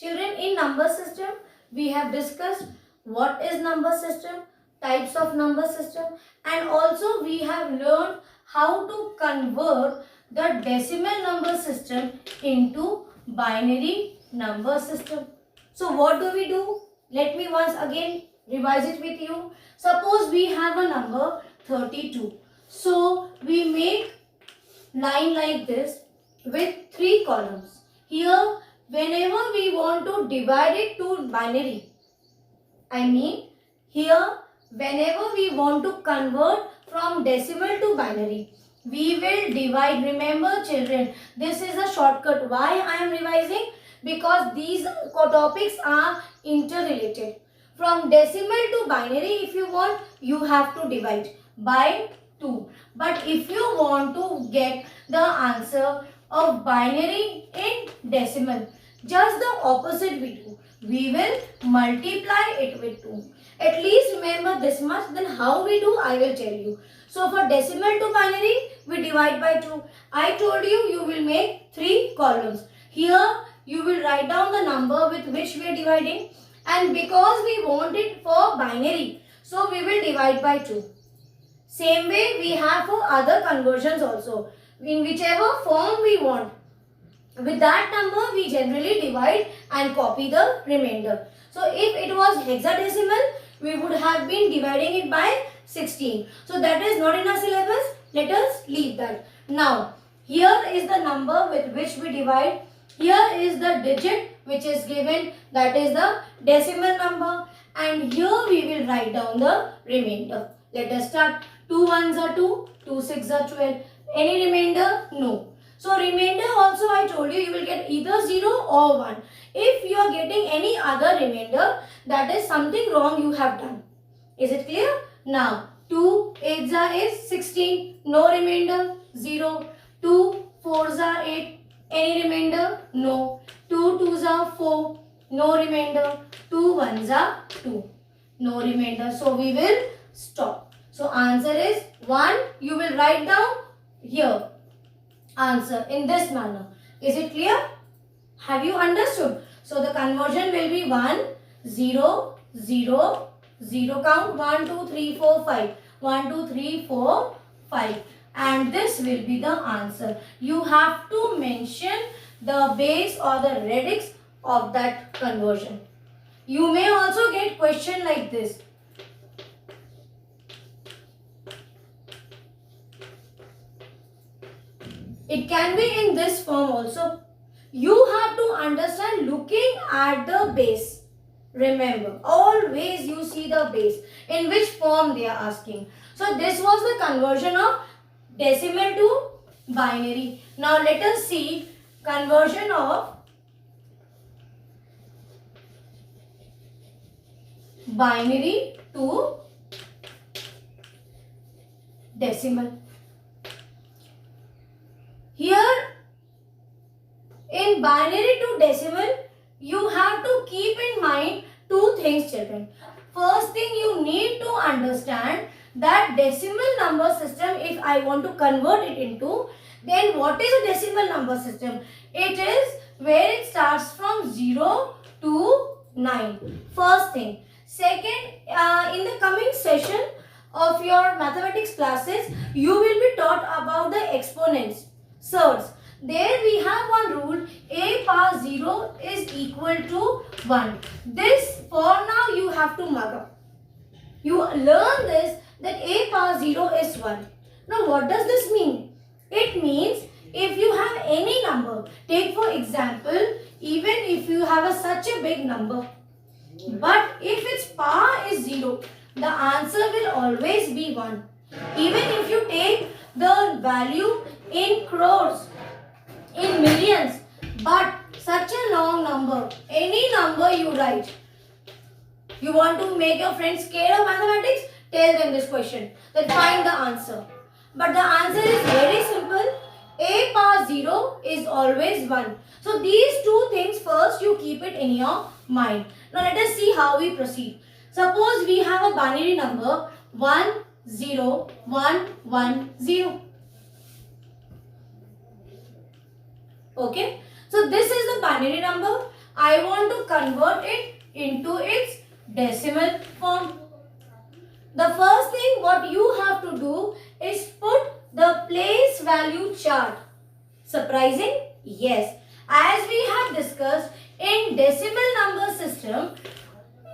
Children, in number system, we have discussed what is number system, types of number system, and also we have learned how to convert the decimal number system into binary number system. So what do we do? Let me once again revise it with you. Suppose we have a number 32. So we make line like this with 3 columns. Here, whenever we want to divide it to binary, I mean here whenever we want to convert from decimal to binary, we will divide. Remember children, this is a shortcut. Why I am revising? Because these topics are interrelated. From decimal to binary, if you want, you have to divide by 2. But if you want to get the answer of binary in decimal, just the opposite we do. We will multiply it with 2. At least remember this much. Then how we do, I will tell you. So for decimal to binary, we divide by 2. I told you, you will make 3 columns. Here, you will write down the number with which we are dividing. And because we want it for binary, so we will divide by 2. Same way we have for other conversions also. In whichever form we want. With that number, we generally divide and copy the remainder. So if it was hexadecimal, we would have been dividing it by 16. So that is not in our syllabus. Let us leave that. Now, here is the number with which we divide. Here is the digit which is given. That is the decimal number. And here we will write down the remainder. Let us start. 2 ones are 2, 2 6 are 12. Any remainder? No. So remainder also I told you, you will get either 0 or 1. If you are getting any other remainder, that is something wrong you have done. Is it clear? Now 2 8s are is 16. No remainder. 0. 2 4s are 8. Any remainder? No. 2 2s are 4. No remainder. 2 1s are 2. No remainder. So we will stop. So answer is 1. You will write down here. Answer in this manner. Is it clear? Have you understood? So the conversion will be 1, 0, 0, 0. Count 1, 2, 3, 4, 5. 1, 2, 3, 4, 5. And this will be the answer. You have to mention the base or the radix of that conversion. You may also get question like this. It can be in this form also. You have to understand looking at the base. Remember, always you see the base. In which form they are asking. So this was the conversion of decimal to binary. Now let us see conversion of binary to decimal. Here, in binary to decimal, you have to keep in mind 2 things, children. First thing, you need to understand that decimal number system, if I want to convert it into, then what is a decimal number system? It is where it starts from 0 to 9. First thing. Second, in the coming session of your mathematics classes, you will be taught about the exponents. Surds. There we have one rule, a power 0 is equal to 1. This for now you have to mug up. You learn this that a power 0 is 1. Now what does this mean? It means if you have any number, take for example, even if you have such a big number, but if its power is 0, the answer will always be 1. Even if you take the value in crores, in millions, but such a long number, any number you write, you want to make your friends scared of mathematics, tell them this question, then find the answer. But the answer is very simple, a power 0 is always 1. So these 2 things first you keep it in your mind. Now let us see how we proceed. Suppose we have a binary number 1, 0, 1, 1, 0. Okay. So this is the binary number. I want to convert it into its decimal form. The first thing what you have to do is put the place value chart. Surprising? Yes. As we have discussed, in decimal number system,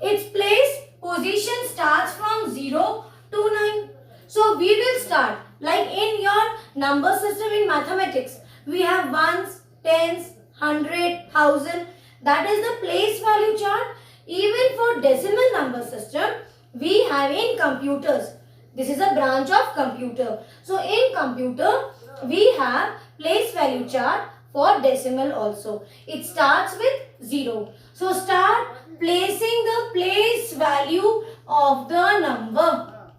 its place position starts from 0 to 9. So we will start like in your number system in mathematics. We have ones, tens, hundred, thousand. That is the place value chart. Even for decimal number system, we have in computers. This is a branch of computer. So in computer, we have place value chart for decimal also. It starts with 0. So start placing the place value of the number.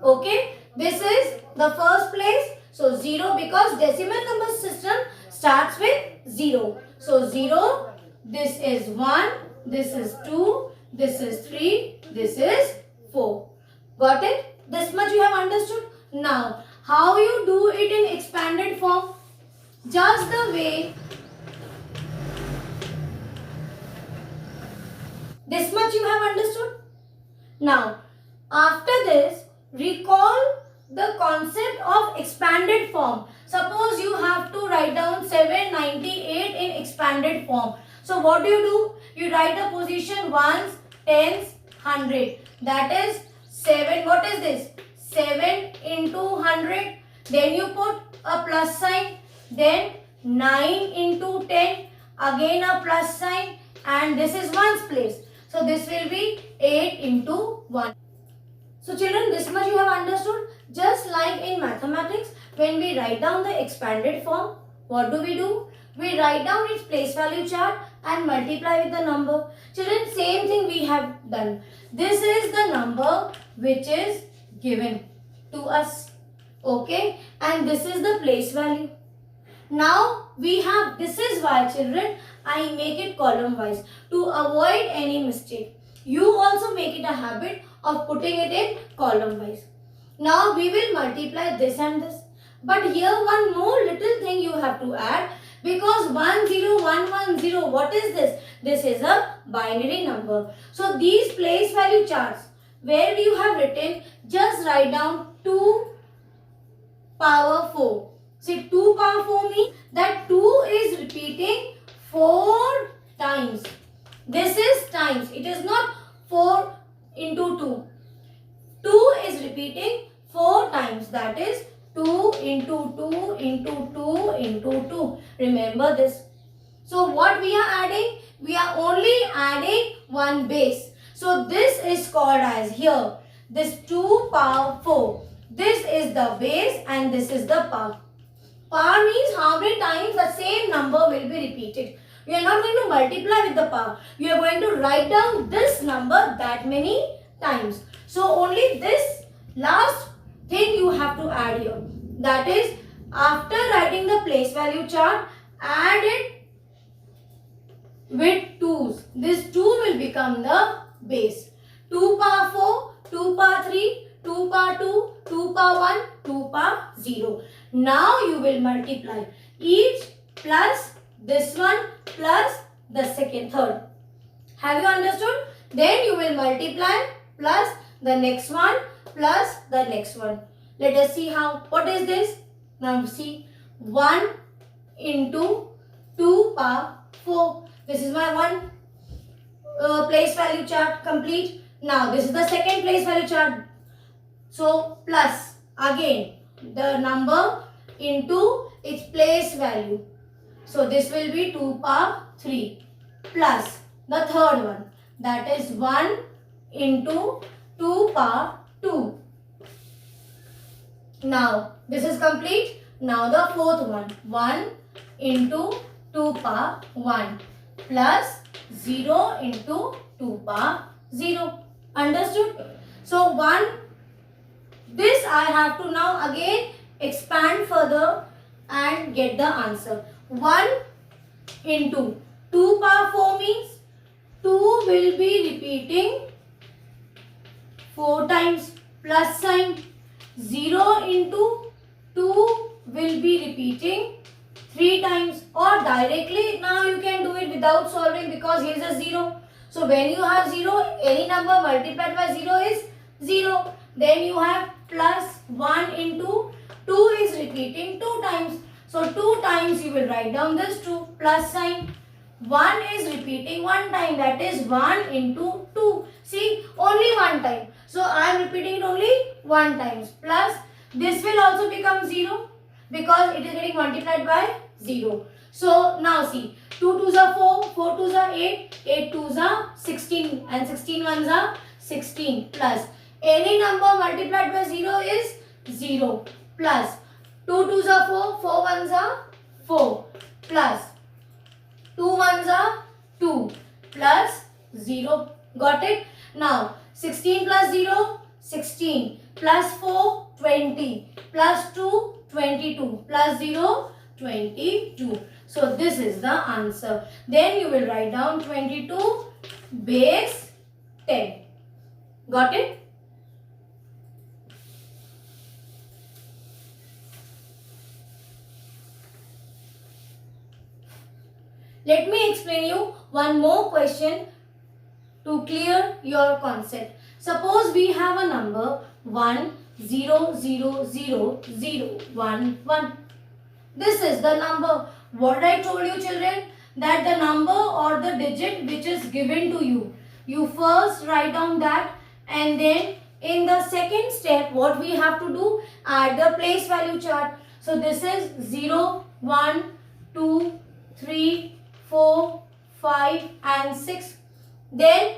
Okay, this is the first place. So 0 because decimal number system starts with 0. So 0, this is 1, this is 2, this is 3, this is 4. Got it? This much you have understood? Now, how you do it in expanded form? Just the way this much you have understood? Now, after this, recall the concept of expanded form. Suppose you have to write down 798 in expanded form. So, what do? You write the position ones, tens, 100. That is 7. What is this? 7 into 100. Then you put a plus sign. Then 9 into 10. Again a plus sign. And this is ones place. So, this will be 8 into 1. So, children, this much you have understood. Just like in mathematics, when we write down the expanded form, what do? We write down its place value chart and multiply with the number. Children, same thing we have done. This is the number which is given to us. Okay. And this is the place value. Now, we have, this is why children, I make it column wise to avoid any mistake. You also make it a habit of putting it in column wise. Now, we will multiply this and this. But here one more little thing you have to add. Because 10110, what is this? This is a binary number. So, these place value charts, where you have written, just write down 2 power 4. See, 2 power 4 means that 2 is repeating 4 times. This is times. It is not 4 into 2. 2 is repeating 4 times. That is 2 into 2 into 2 into 2. Remember this. So what we are adding? We are only adding one base. So this is called as here. This 2 power 4. This is the base and this is the power. Power means how many times the same number will be repeated. You are not going to multiply with the power. You are going to write down this number that many times. So only this last thing you have to add here. That is, after writing the place value chart, add it with 2's. This 2 will become the base. 2 power 4, 2 power 3, 2 power 2, 2 power 1, 2 power 0. Now you will multiply each plus this one plus the third. Have you understood? Then you will multiply plus the next one plus the next one. Let us see how. What is this? Now see, 1 into 2 power 4. This is my one place value chart complete. Now this is the second place value chart. So plus again the number into its place value. So this will be 2 power 3 plus the third one. That is 1 into 2 power 2. Now this is complete. Now the fourth one. 1 into 2 power 1 plus 0 into 2 power 0. Understood? So 1. This I have to now again expand further and get the answer. 1 into 2 power 4 means 2 will be repeating 4 times plus sign. 0 into 2 will be repeating 3 times, or directly now you can do it without solving because here is a 0. So when you have 0, any number multiplied by 0 is 0. Then you have plus 1 into 2 is repeating 2 times. So 2 times you will write down this 2 plus sign. 1 is repeating 1 time, that is 1 into 2. See, only 1 time. So I am repeating it only 1 times. Plus this will also become 0 because it is getting multiplied by 0. So now see, 2 2s are 4, 4 2s are 8, 8 2s are 16 and 16 1s are 16 plus any number multiplied by 0 is 0 plus 2 2s are 4, 4 1s are 4 plus 2 1s are 2 plus 0. Got it? Now 16 plus 0, 16 plus 4, 20 plus 2, 22 plus 0, 22. So this is the answer. Then you will write down 22 base 10. Got it? Let me explain you one more question to clear your concept. Suppose we have a number 1 0 0 0 0 1 1. This is the number. What I told you children, that the number or the digit which is given to you, you first write down that, and then in the second step what we have to do, add the place value chart. So this is 0 1 2 3 4 5 and 6. Then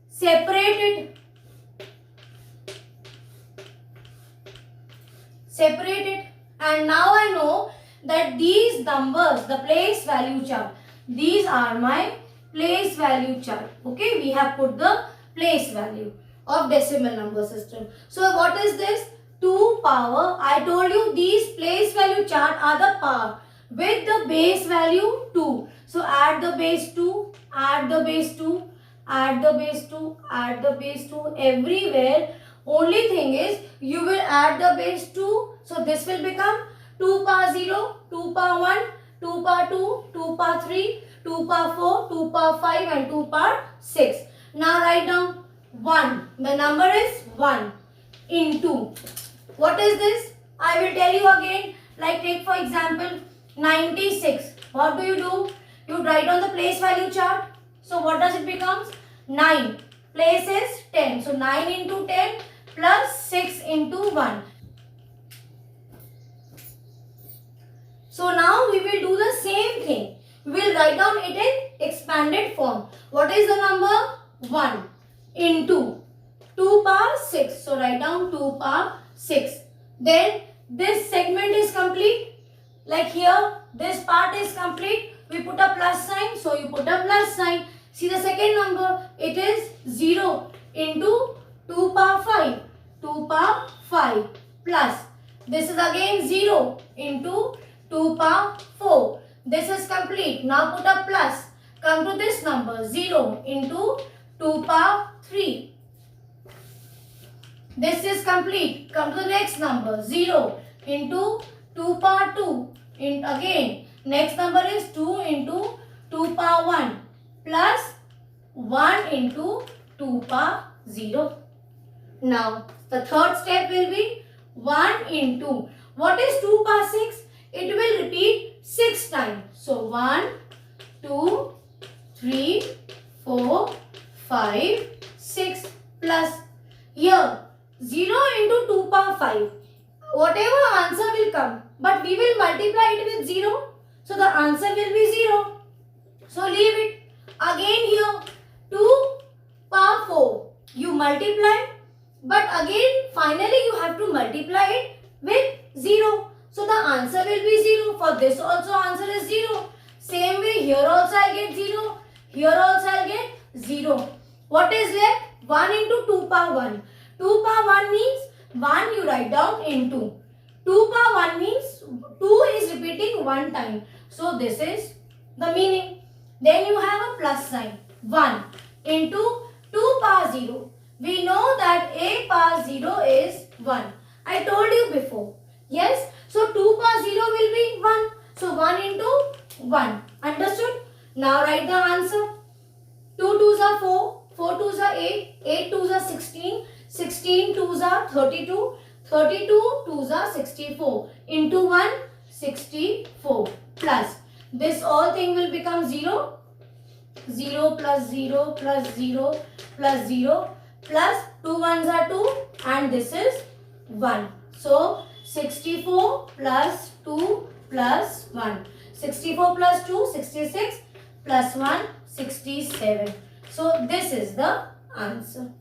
separate it. And now I know that these numbers, the place value chart, these are my place value chart. Okay, we have put the place value of decimal number system. So what is this? 2 power. I told you these place value chart are the power with the base value 2. So add the base 2, add the base 2, add the base 2, add the base 2 everywhere. Only thing is you will add the base 2. So this will become 2 power 0, 2 power 1, 2 power 2, 2 power 3, 2 power 4, 2 power 5 and 2 power 6. Now write down 1. The number is 1 into. What is this? I will tell you again. Like take for example 96. What do? You write on the place value chart. So what does it become? 9. Place is 10. So 9 into 10 plus 6 into 1. So now we will do the same thing. We will write down it in expanded form. What is the number? 1 into 2 power 6. So write down 2 power 6. Then this segment is complete. Like here, this part is complete. We put a plus sign. So you put a plus sign. See the second number. It is 0 into 2 power 5. 2 power 5 plus. This is again 0 into 2 power 4. This is complete. Now put a plus. Come to this number. 0 into 2 power 3. This is complete. Come to the next number. 0 into 2 power 2. Again, next number is 2 into 2 power 1 plus 1 into 2 power 0. Now, the third step will be 1 into. What is 2 power 6? It will repeat 6 times. So, 1, 2, 3, 4, 5, 6 plus. Here, 0 into 2 power 5. Whatever answer will come, but we will multiply it with 0. So the answer will be 0. So leave it. Again here, 2 power 4. You multiply, but again finally you have to multiply it with 0. So the answer will be 0. For this also answer is 0. Same way here also I get 0. Here also I get 0. What is left? 1 into 2 power 1. 2 power 1 means 1 you write down into. 2 power 1 means 2 is repeating 1 time. So this is the meaning. Then you have a plus sign. 1 into 2 power 0. We know that a power 0 is 1. I told you before. Yes. So 2 power 0 will be 1. So 1 into 1. Understood? Now write the answer. 2 2s are 4, 4 2s are 8, 8 2s are 16, 16 2s are 32, 32 2s are 64. Into 1, 64 plus. This all thing will become 0. 0 plus 0 plus 0 plus 0 plus 2 1s are 2 and this is 1. So 64 plus 2 plus 1. 64 plus 2, 66 plus 1, 67. So this is the answer.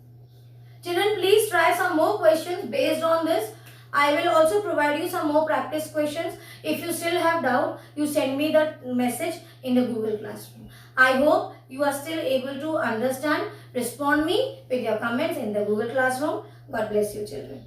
Children, please try some more questions based on this. I will also provide you some more practice questions. If you still have doubt, you send me the message in the Google Classroom. I hope you are still able to understand. Respond me with your comments in the Google Classroom. God bless you, children.